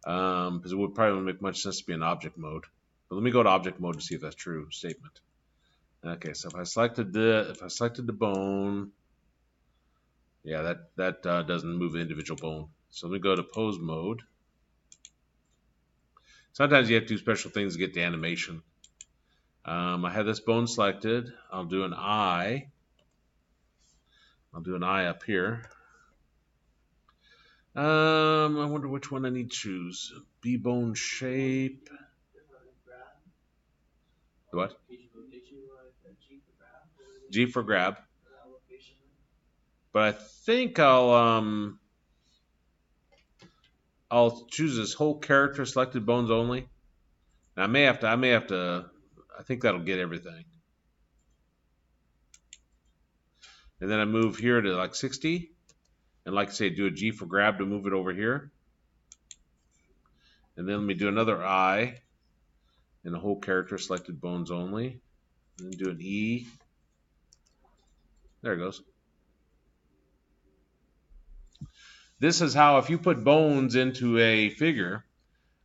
Because it would probably make much sense to be in object mode. But let me go to object mode to see if that's true statement. Okay, so if I selected the bone, yeah, that doesn't move the individual bone. So let me go to pose mode. Sometimes you have to do special things to get the animation. I have this bone selected. I'll do an eye. I'll do an eye up here. I wonder which one I need to choose. B-bone shape. What? G for grab. But I think I'll choose this whole character selected bones only. Now I may have to. I think that'll get everything. And then I move here to like 60. And like I say, do a G for grab to move it over here. And then let me do another I. And the whole character selected bones only. And then do an E. There it goes. This is how, if you put bones into a figure,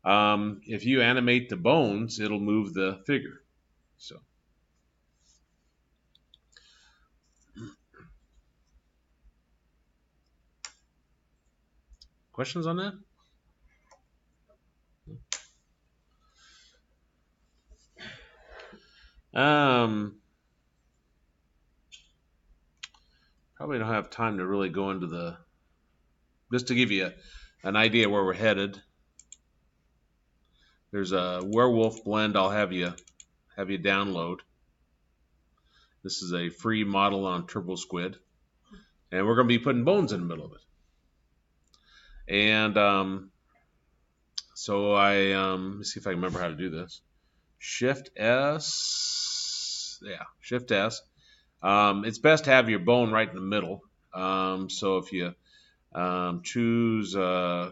if you animate the bones, it'll move the figure. So. Questions on that? Probably don't have time to really go into the, just to give you an idea where we're headed. There's a werewolf blend I'll have you download. This is a free model on TurboSquid. And we're going to be putting bones in the middle of it. And so let me see if I can remember how to do this. Shift S. Yeah, Shift S. It's best to have your bone right in the middle. So if you choose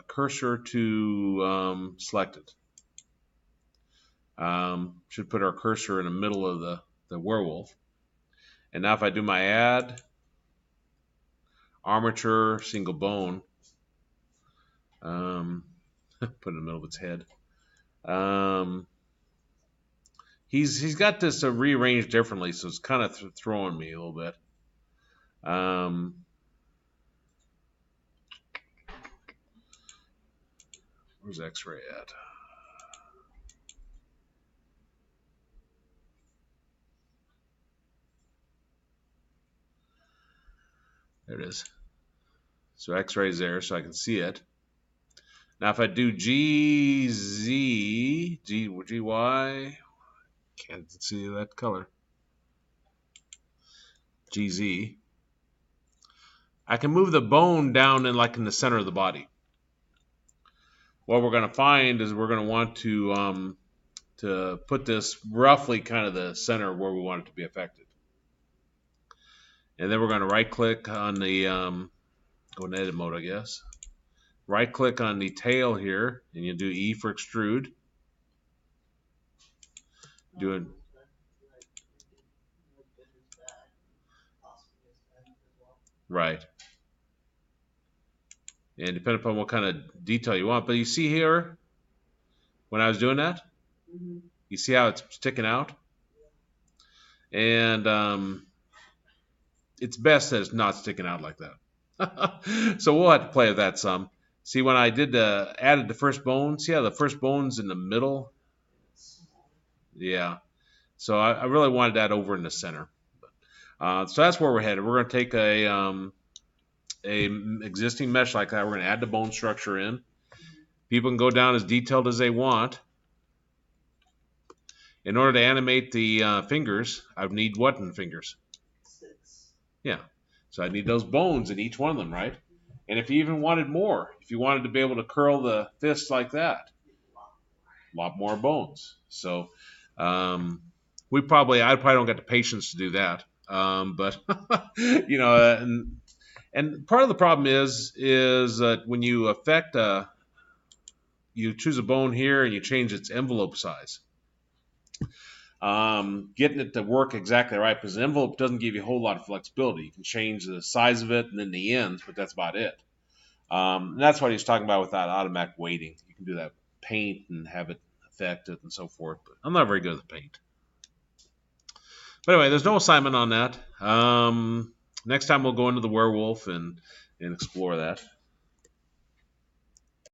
cursor to selected, should put our cursor in the middle of the werewolf. And now if I do my add, armature, single bone, put in the middle of its head. He's got this rearranged differently, so it's kind of throwing me a little bit. Where's X-ray at? There it is. So X-ray is there, so I can see it. Now if I do GY, can't see that color. GZ. I can move the bone down in the center of the body. What we're going to find is we're going to want to put this roughly kind of the center where we want it to be affected. And then we're going to right click on the go in edit mode, I guess. Right click on the tail here, and you do E for extrude. Doing right. And depending upon what kind of detail you want. But you see here, when I was doing that, you see how it's sticking out? And it's best that it's not sticking out like that. So we'll have to play with that some. See, when I did added the first bone, see how the first bone's in the middle? Yeah. So I really wanted that over in the center. So that's where we're headed. We're going to take a existing mesh like that. We're going to add the bone structure in. People can go down as detailed as they want. In order to animate the fingers, I would need what in fingers? 6. Yeah. So I need those bones in each one of them, right? And if you even wanted more, if you wanted to be able to curl the fists like that, a lot more bones. So I probably don't get the patience to do that. But you know, and part of the problem is that when you affect you choose a bone here and you change its envelope size. getting it to work exactly right, because the envelope doesn't give you a whole lot of flexibility. You can change the size of it and then the ends, but that's about it. And that's what he's talking about with that automatic weighting. You can do that paint and have it affected and so forth. But I'm not very good at the paint. But anyway, there's no assignment on that. Next time we'll go into the werewolf and explore that.